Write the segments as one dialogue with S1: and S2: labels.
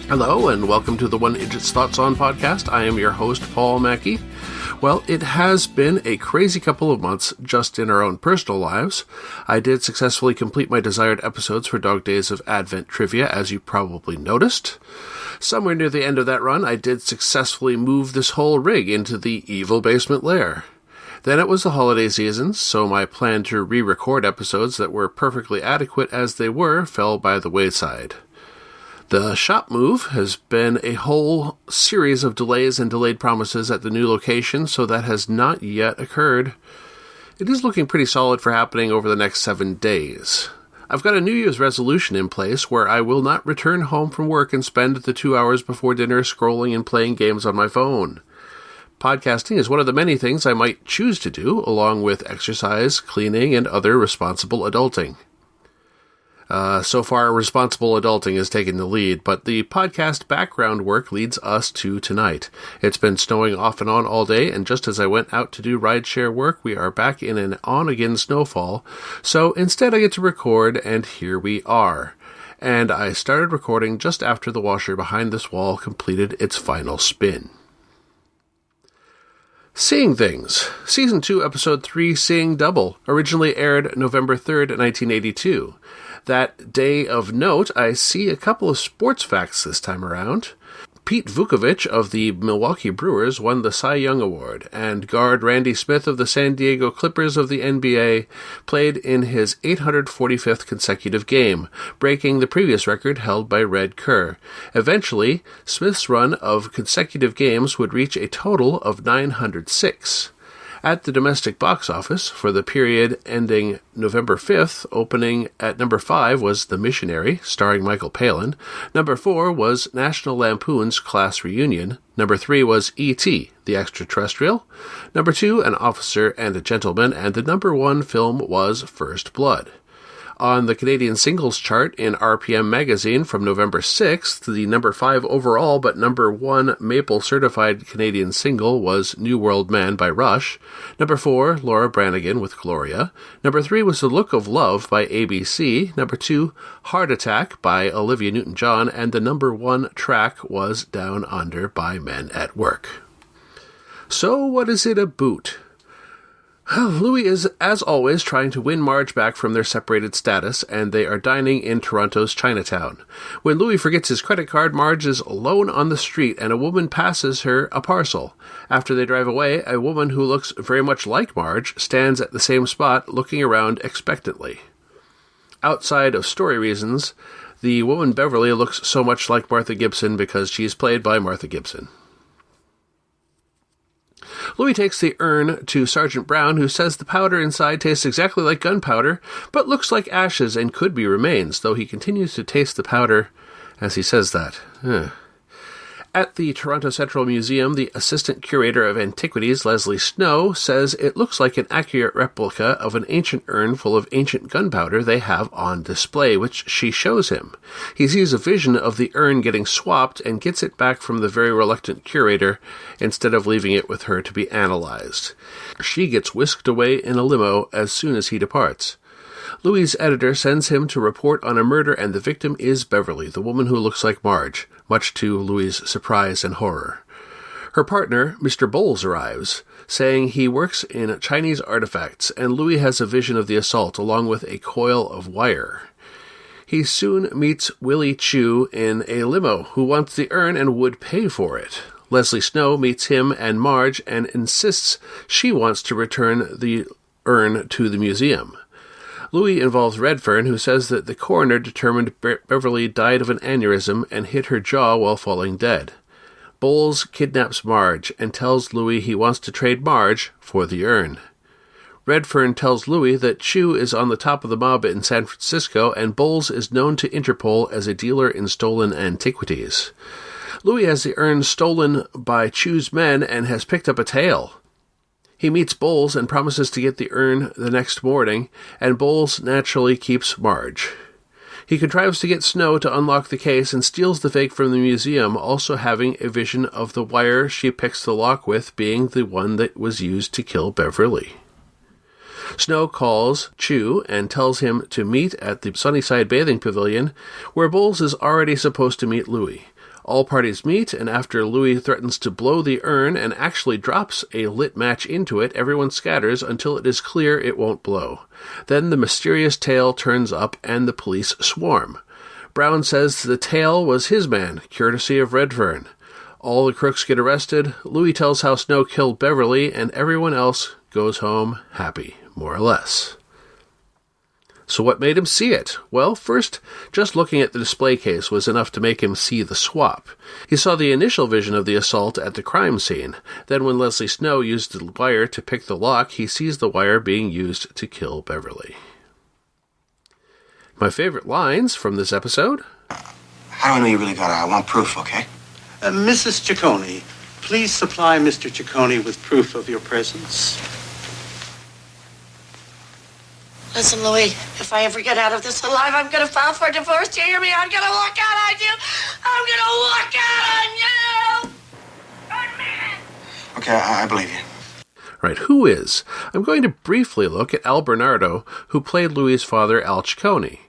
S1: Hello, and welcome to the One Idjit's Thoughts On podcast. I am your host, Paul Mackey. Well, it has been a crazy couple of months just in our own personal lives. I did successfully complete my desired episodes for Dog Days of Advent Trivia, as you probably noticed. Somewhere near the end of that run, I did successfully move this whole rig into the evil basement lair. Then it was the holiday season, so my plan to re-record episodes that were perfectly adequate as they were fell by the wayside. The shop move has been a whole series of delays and delayed promises at the new location, so that has not yet occurred. It is looking pretty solid for happening over the next 7 days. I've got a New Year's resolution in place where I will not return home from work and spend the 2 hours before dinner scrolling and playing games on my phone. Podcasting is one of the many things I might choose to do, along with exercise, cleaning, and other responsible adulting. So far, responsible adulting has taken the lead, but the podcast background work leads us to tonight. It's been snowing off and on all day, and just as I went out to do rideshare work, we are back in an on-again snowfall. So instead I get to record, and here we are. And I started recording just after the washer behind this wall completed its final spin. Seeing Things, Season 2, Episode 3, Seeing Double, originally aired November 3rd, 1982. That day of note, I see a couple of sports facts this time around. Pete Vukovich of the Milwaukee Brewers won the Cy Young Award, and guard Randy Smith of the San Diego Clippers of the NBA played in his 845th consecutive game, breaking the previous record held by Red Kerr. Eventually, Smith's run of consecutive games would reach a total of 906. At the domestic box office, for the period ending November 5th, opening at number 5 was The Missionary, starring Michael Palin. Number 4 was National Lampoon's Class Reunion. Number 3 was E.T., The Extraterrestrial. Number 2, An Officer and a Gentleman. And the number 1 film was First Blood. On the Canadian singles chart in RPM magazine from November 6th, the number 5 overall but number 1 Maple certified Canadian single was New World Man by Rush. Number 4, Laura Branigan with Gloria. Number 3 was The Look of Love by ABC. Number 2, Heart Attack by Olivia Newton-John. And the number 1 track was Down Under by Men at Work. So what is it about? Louis is, as always, trying to win Marge back from their separated status, and they are dining in Toronto's Chinatown. When Louis forgets his credit card, Marge is alone on the street, and a woman passes her a parcel. After they drive away, a woman who looks very much like Marge stands at the same spot, looking around expectantly. Outside of story reasons, the woman Beverly looks so much like Martha Gibson because she's played by Martha Gibson. Louis takes the urn to Sergeant Brown, who says the powder inside tastes exactly like gunpowder, but looks like ashes and could be remains, though he continues to taste the powder as he says that. At the Toronto Central Museum, the Assistant Curator of Antiquities, Leslie Snow, says it looks like an accurate replica of an ancient urn full of ancient gunpowder they have on display, which she shows him. He sees a vision of the urn getting swapped and gets it back from the very reluctant curator instead of leaving it with her to be analyzed. She gets whisked away in a limo as soon as he departs. Louis' editor sends him to report on a murder, and the victim is Beverly, the woman who looks like Marge, much to Louis' surprise and horror. Her partner, Mr. Bowles, arrives, saying he works in Chinese artifacts, and Louis has a vision of the assault along with a coil of wire. He soon meets Willie Chu in a limo, who wants the urn and would pay for it. Leslie Snow meets him and Marge and insists she wants to return the urn to the museum. Louis involves Redfern, who says that the coroner determined Beverly died of an aneurysm and hit her jaw while falling dead. Bowles kidnaps Marge and tells Louis he wants to trade Marge for the urn. Redfern tells Louis that Chu is on the top of the mob in San Francisco, and Bowles is known to Interpol as a dealer in stolen antiquities. Louis has the urn stolen by Chu's men and has picked up a tail. He meets Bowles and promises to get the urn the next morning, and Bowles naturally keeps Marge. He contrives to get Snow to unlock the case and steals the fake from the museum, also having a vision of the wire she picks the lock with being the one that was used to kill Beverly. Snow calls Chu and tells him to meet at the Sunnyside Bathing Pavilion, where Bowles is already supposed to meet Louis. All parties meet, and after Louis threatens to blow the urn and actually drops a lit match into it, everyone scatters until it is clear it won't blow. Then the mysterious tail turns up and the police swarm. Brown says the tail was his man, courtesy of Redfern. All the crooks get arrested, Louis tells how Snow killed Beverly, and everyone else goes home happy, more or less. So what made him see it? Well, first, just looking at the display case was enough to make him see the swap. He saw the initial vision of the assault at the crime scene. Then when Leslie Snow used the wire to pick the lock, he sees the wire being used to kill Beverly. My favorite lines from this episode?
S2: How do I know you really got it? I want proof, okay?
S3: Mrs. Ciccone, please supply Mr. Ciccone with proof of your presence.
S4: Listen, Louis, if I ever get out of this alive, I'm going to file for a divorce. Do you hear me? I'm going to walk out on you. I'm going to walk out on you. I mean it.
S2: Okay, I believe you.
S1: Right, who is? I'm going to briefly look at Al Bernardo, who played Louis' father, Al Ciccone.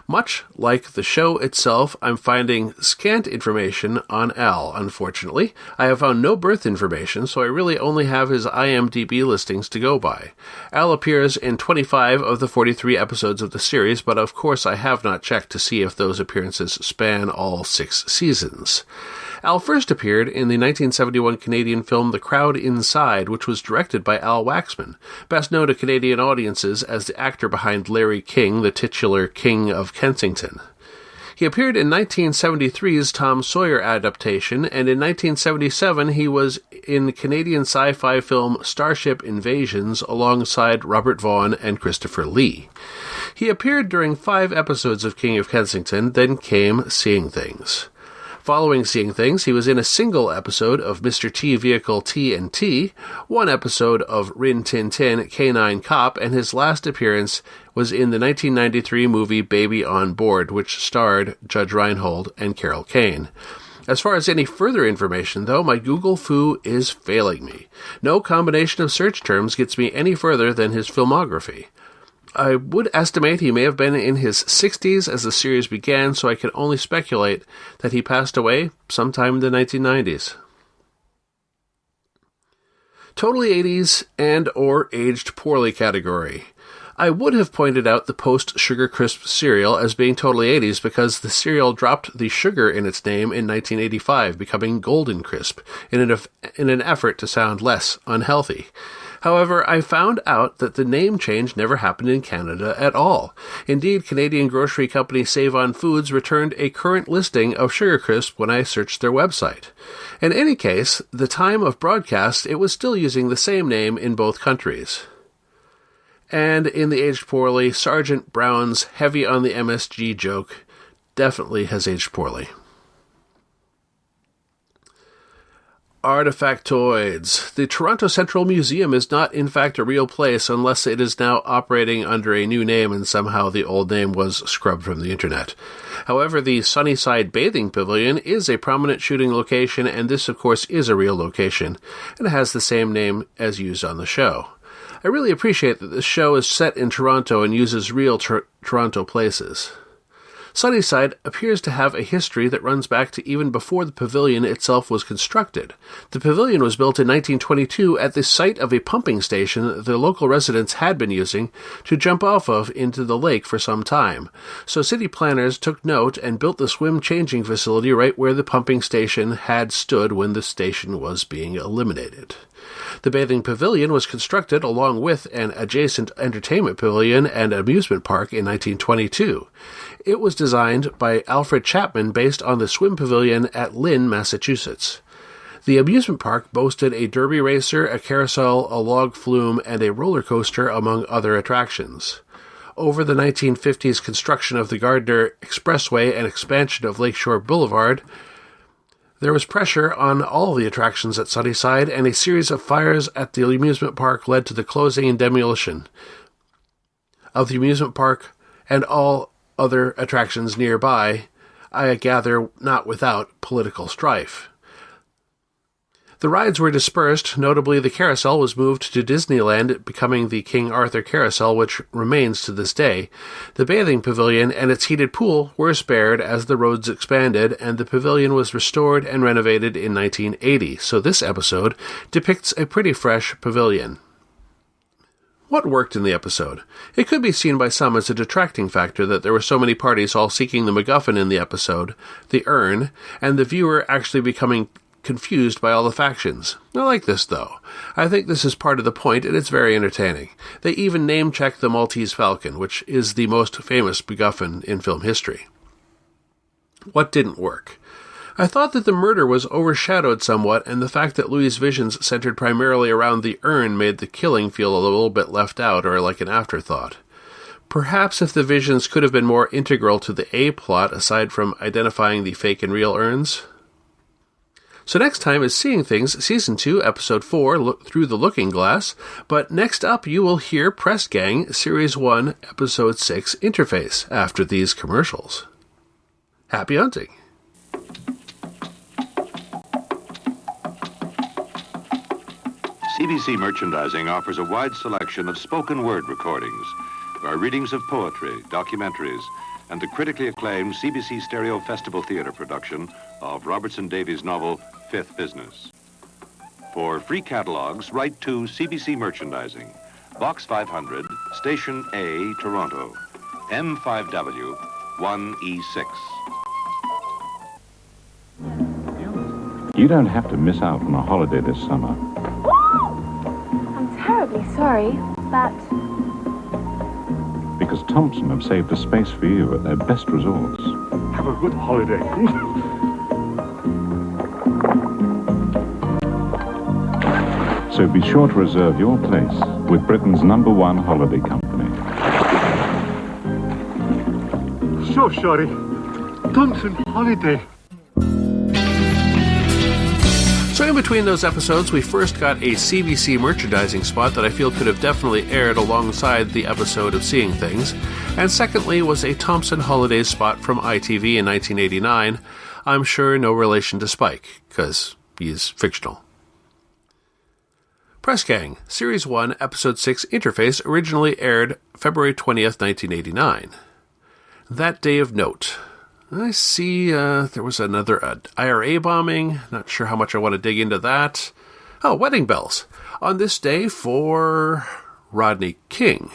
S1: Much like the show itself, I'm finding scant information on Al, unfortunately. I have found no birth information, so I really only have his IMDb listings to go by. Al appears in 25 of the 43 episodes of the series, but of course I have not checked to see if those appearances span all 6 seasons. Al first appeared in the 1971 Canadian film The Crowd Inside, which was directed by Al Waxman, best known to Canadian audiences as the actor behind Larry King, the titular King of Kensington. He appeared in 1973's Tom Sawyer adaptation, and in 1977 he was in Canadian sci-fi film Starship Invasions alongside Robert Vaughn and Christopher Lee. He appeared during 5 episodes of King of Kensington, then came Seeing Things. Following Seeing Things, he was in a single episode of Mr. T Vehicle T&T, 1 episode of Rin Tin Tin Canine Cop, and his last appearance was in the 1993 movie Baby on Board, which starred Judge Reinhold and Carol Kane. As far as any further information, though, my Google foo is failing me. No combination of search terms gets me any further than his filmography. I would estimate he may have been in his 60s as the series began, so I can only speculate that he passed away sometime in the 1990s. Totally 80s and or aged poorly category. I would have pointed out the post-Sugar Crisp cereal as being totally 80s because the cereal dropped the sugar in its name in 1985, becoming Golden Crisp, in an effort to sound less unhealthy. However, I found out that the name change never happened in Canada at all. Indeed, Canadian grocery company Save-On Foods returned a current listing of Sugar Crisp when I searched their website. In any case, the time of broadcast, it was still using the same name in both countries. And in the aged poorly, Sergeant Brown's heavy on the MSG joke definitely has aged poorly. Artifactoids. The Toronto Central Museum is not in fact a real place unless it is now operating under a new name and somehow the old name was scrubbed from the internet. However, the Sunnyside Bathing Pavilion is a prominent shooting location, and this of course is a real location, and it has the same name as used on the show. I really appreciate that this show is set in Toronto and uses real Toronto places. Sunnyside appears to have a history that runs back to even before the pavilion itself was constructed. The pavilion was built in 1922 at the site of a pumping station the local residents had been using to jump off of into the lake for some time. So city planners took note and built the swim changing facility right where the pumping station had stood when the station was being eliminated. The bathing pavilion was constructed along with an adjacent entertainment pavilion and amusement park in 1922. It was designed by Alfred Chapman based on the swim pavilion at Lynn, Massachusetts. The amusement park boasted a derby racer, a carousel, a log flume, and a roller coaster, among other attractions. Over the 1950s construction of the Gardner Expressway and expansion of Lakeshore Boulevard, there was pressure on all the attractions at Sunnyside, and a series of fires at the amusement park led to the closing and demolition of the amusement park and all other attractions nearby, I gather not without political strife. The rides were dispersed, notably the carousel was moved to Disneyland, becoming the King Arthur Carousel, which remains to this day. The bathing pavilion and its heated pool were spared as the roads expanded, and the pavilion was restored and renovated in 1980, so this episode depicts a pretty fresh pavilion. What worked in the episode? It could be seen by some as a detracting factor that there were so many parties all seeking the MacGuffin in the episode, the urn, and the viewer actually becoming confused by all the factions. I like this, though. I think this is part of the point, and it's very entertaining. They even name-check the Maltese Falcon, which is the most famous MacGuffin in film history. What didn't work? I thought that the murder was overshadowed somewhat, and the fact that Louis' visions centered primarily around the urn made the killing feel a little bit left out, or like an afterthought. Perhaps if the visions could have been more integral to the A-plot, aside from identifying the fake and real urns. So next time is Seeing Things, Season 2, Episode 4, Through the Looking Glass. But next up, you will hear Press Gang, Series 1, Episode 6, Interface, after these commercials. Happy hunting!
S5: CBC Merchandising offers a wide selection of spoken word recordings. There are readings of poetry, documentaries, and the critically acclaimed CBC Stereo Festival Theatre production of Robertson Davies' novel, Fifth Business. For free catalogs, write to CBC Merchandising, Box 500, Station A, Toronto, M5W 1E6.
S6: You don't have to miss out on a holiday this summer.
S7: I'm terribly sorry, but...
S6: Because Thompson have saved a space for you at their best resorts.
S8: Have a good holiday.
S6: So be sure to reserve your place with Britain's #1 holiday company.
S8: So sorry. Thompson Holiday.
S1: So in between those episodes, we first got a CBC merchandising spot that I feel could have definitely aired alongside the episode of Seeing Things, and secondly was a Thompson Holidays spot from ITV in 1989. I'm sure no relation to Spike, because he's fictional. Press Gang, Series 1, Episode 6, Interface, originally aired February 20th, 1989. That day of note. I see there was another IRA bombing. Not sure how much I want to dig into that. Oh, wedding bells. On this day for Rodney King.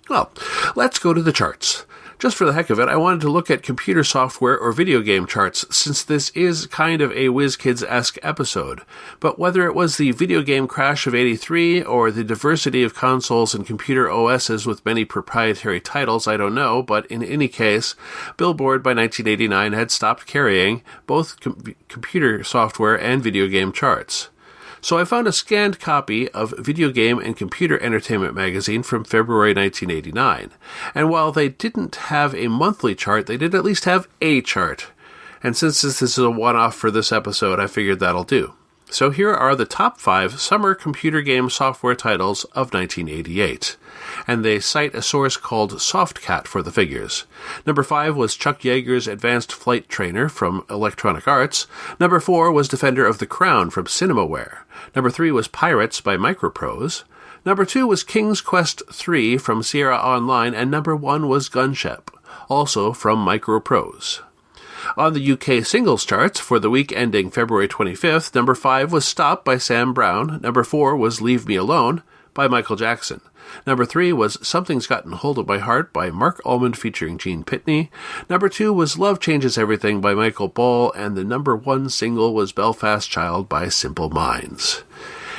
S1: Well, let's go to the charts. Just for the heck of it, I wanted to look at computer software or video game charts, since this is kind of a Whiz Kids-esque episode. But whether it was the video game crash of '83 or the diversity of consoles and computer OSs with many proprietary titles, I don't know, but in any case, Billboard by 1989 had stopped carrying both computer software and video game charts. So I found a scanned copy of Video Game and Computer Entertainment magazine from February 1989. And while they didn't have a monthly chart, they did at least have a chart. And since this is a one-off for this episode, I figured that'll do. So here are the top 5 summer computer game software titles of 1988. And they cite a source called Softcat for the figures. Number 5 was Chuck Yeager's Advanced Flight Trainer from Electronic Arts. Number 4 was Defender of the Crown from Cinemaware. Number 3 was Pirates by Microprose. Number 2 was King's Quest III from Sierra Online. And number 1 was Gunship, also from Microprose. On the UK singles charts for the week ending February 25th, number 5 was Stop by Sam Brown. Number 4 was Leave Me Alone by Michael Jackson. Number 3 was Something's Gotten Hold of My Heart by Mark Almond featuring Gene Pitney. Number 2 was Love Changes Everything by Michael Ball, and the number 1 single was Belfast Child by Simple Minds.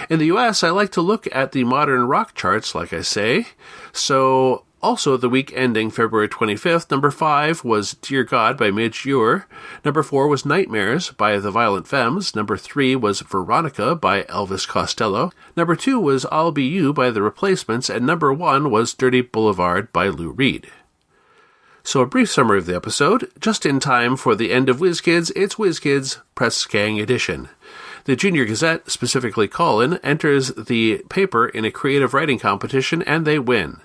S1: In the US, I like to look at the modern rock charts, like I say. So, also the week ending February 25th, number 5 was Dear God by Midge Ure. Number 4 was Nightmares by The Violent Femmes. Number 3 was Veronica by Elvis Costello. Number 2 was I'll Be You by The Replacements. And number 1 was Dirty Boulevard by Lou Reed. So a brief summary of the episode. Just in time for the end of Whiz Kids, it's Whiz Kids Press Gang Edition. The Junior Gazette, specifically Colin, enters the paper in a creative writing competition, and they win.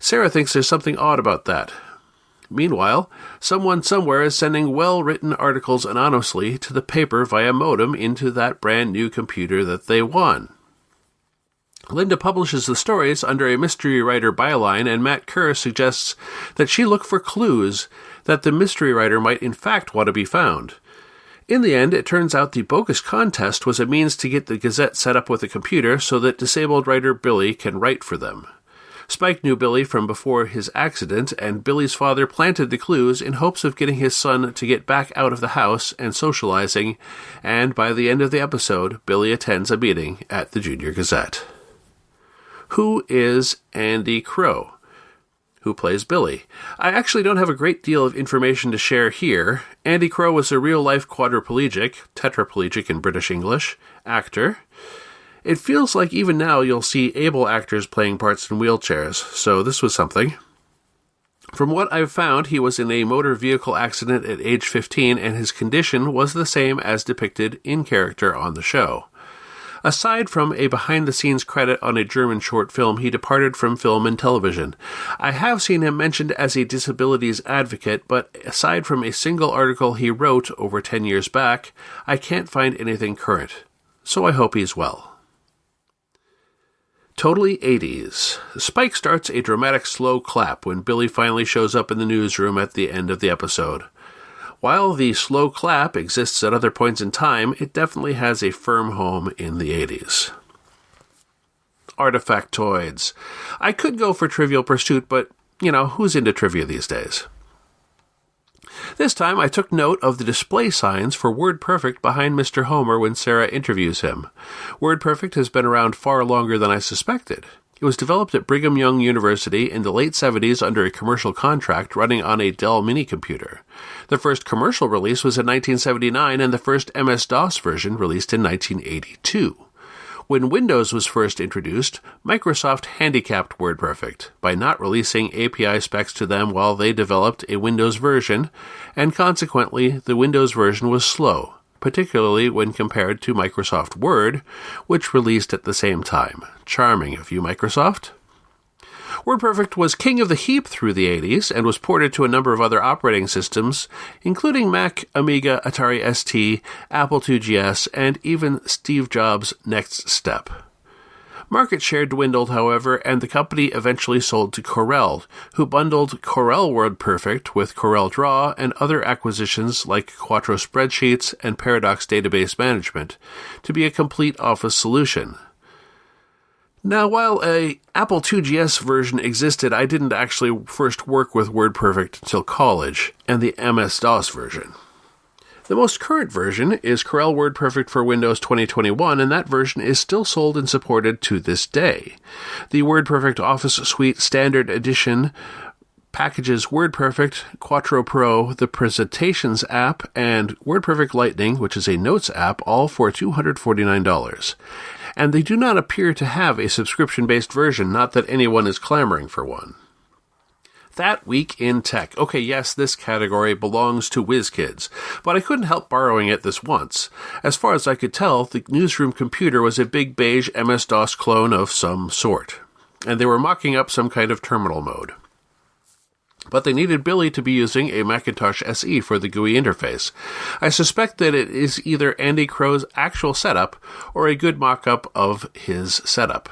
S1: Sarah thinks there's something odd about that. Meanwhile, someone somewhere is sending well-written articles anonymously to the paper via modem into that brand new computer that they won. Linda publishes the stories under a mystery writer byline, and Matt Kerr suggests that she look for clues that the mystery writer might in fact want to be found. In the end, it turns out the bogus contest was a means to get the Gazette set up with a computer so that disabled writer Billy can write for them. Spike knew Billy from before his accident, and Billy's father planted the clues in hopes of getting his son to get back out of the house and socializing, and by the end of the episode, Billy attends a meeting at the Junior Gazette. Who is Andy Crow? Who plays Billy? I actually don't have a great deal of information to share here. Andy Crow was a real-life quadriplegic, tetraplegic in British English, actor. It feels like even now you'll see able actors playing parts in wheelchairs, so this was something. From what I've found, he was in a motor vehicle accident at age 15, and his condition was the same as depicted in character on the show. Aside from a behind-the-scenes credit on a German short film, he departed from film and television. I have seen him mentioned as a disabilities advocate, but aside from a single article he wrote over 10 years back, I can't find anything current. So I hope he's well. Totally 80s. Spike starts a dramatic slow clap when Billy finally shows up in the newsroom at the end of the episode. While the slow clap exists at other points in time, it definitely has a firm home in the 80s. Artifactoids. I could go for Trivial Pursuit, but, who's into trivia these days? This time I took note of the display signs for WordPerfect behind Mr. Homer when Sarah interviews him. WordPerfect has been around far longer than I suspected. It was developed at Brigham Young University in the late 70s under a commercial contract running on a Dell minicomputer. The first commercial release was in 1979 and the first MS-DOS version released in 1982. When Windows was first introduced, Microsoft handicapped WordPerfect by not releasing API specs to them while they developed a Windows version, and consequently the Windows version was slow, particularly when compared to Microsoft Word, which released at the same time. Charming of you, Microsoft. WordPerfect was king of the heap through the 80s and was ported to a number of other operating systems, including Mac, Amiga, Atari ST, Apple IIgs, and even Steve Jobs' Next Step. Market share dwindled, however, and the company eventually sold to Corel, who bundled Corel WordPerfect with Corel Draw and other acquisitions like Quattro Spreadsheets and Paradox Database Management to be a complete Office solution. Now, while a Apple IIgs version existed, I didn't actually first work with WordPerfect until college, and the MS-DOS version. The most current version is Corel WordPerfect for Windows 2021, and that version is still sold and supported to this day. The WordPerfect Office Suite Standard Edition packages WordPerfect, Quattro Pro, the Presentations app, and WordPerfect Lightning, which is a Notes app, all for $249. And they do not appear to have a subscription-based version, not that anyone is clamoring for one. That Week in Tech. Okay, yes, this category belongs to Whiz Kids, but I couldn't help borrowing it this once. As far as I could tell, the newsroom computer was a big beige MS-DOS clone of some sort, and they were mocking up some kind of terminal mode. But they needed Billy to be using a Macintosh SE for the GUI interface. I suspect that it is either Andy Crow's actual setup or a good mock-up of his setup.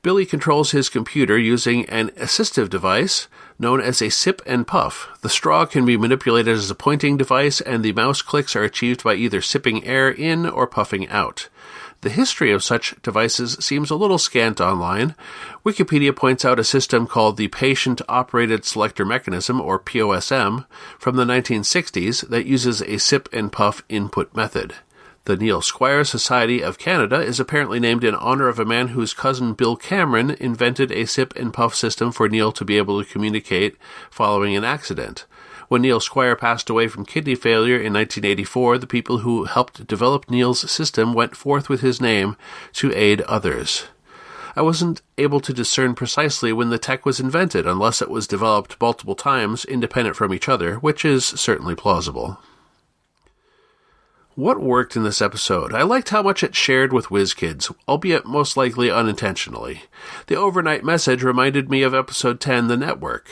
S1: Billy controls his computer using an assistive device known as a sip and puff. The straw can be manipulated as a pointing device, and the mouse clicks are achieved by either sipping air in or puffing out. The history of such devices seems a little scant online. Wikipedia points out a system called the Patient Operated Selector Mechanism, or POSM, from the 1960s that uses a sip and puff input method. The Neil Squire Society of Canada is apparently named in honor of a man whose cousin Bill Cameron invented a sip and puff system for Neil to be able to communicate following an accident. When Neil Squire passed away from kidney failure in 1984, the people who helped develop Neil's system went forth with his name to aid others. I wasn't able to discern precisely when the tech was invented, unless it was developed multiple times independent from each other, which is certainly plausible. What worked in this episode? I liked how much it shared with Whiz Kids, albeit most likely unintentionally. The overnight message reminded me of episode 10, The Network.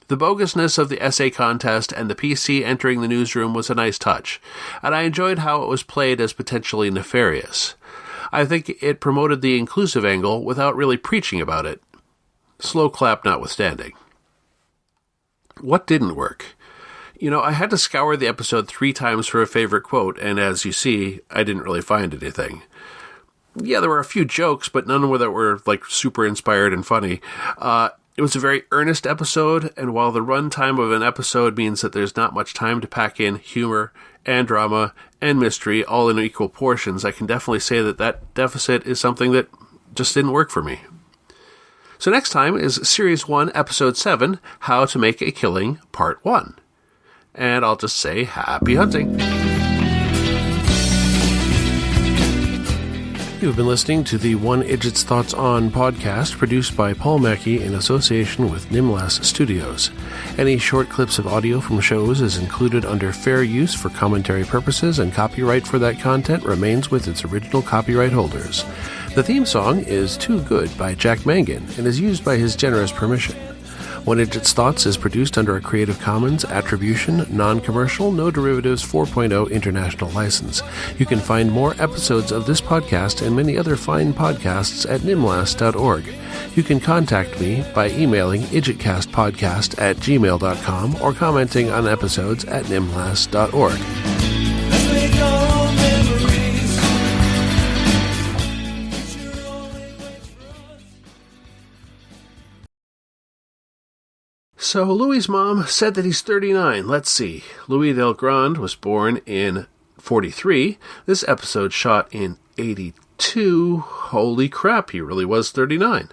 S1: The bogusness of the essay contest and the PC entering the newsroom was a nice touch, and I enjoyed how it was played as potentially nefarious. I think it promoted the inclusive angle without really preaching about it. Slow clap notwithstanding. What didn't work? I had to scour the episode 3 times for a favorite quote, and as you see, I didn't really find anything. Yeah, there were a few jokes, but none that were, super inspired and funny. It was a very earnest episode, and while the runtime of an episode means that there's not much time to pack in humor and drama and mystery all in equal portions, I can definitely say that deficit is something that just didn't work for me. So next time is Series 1, Episode 7, How to Make a Killing, Part 1. And I'll just say, happy hunting! You've been listening to the One Idjit's Thoughts On podcast, produced by Paul Mackey in association with Nimlas Studios. Any short clips of audio from shows is included under fair use for commentary purposes, and copyright for that content remains with its original copyright holders. The theme song is Too Good by Jack Mangan and is used by his generous permission. One Idjit's Thoughts is produced under a Creative Commons Attribution, Non-Commercial, No Derivatives 4.0 International License. You can find more episodes of this podcast and many other fine podcasts at nimlas.org. You can contact me by emailing idjitcastpodcast@gmail.com or commenting on episodes at nimlas.org. So Louis's mom said that he's 39. Let's see. Louis Del Grande was born in 43. This episode shot in 82. Holy crap, he really was 39.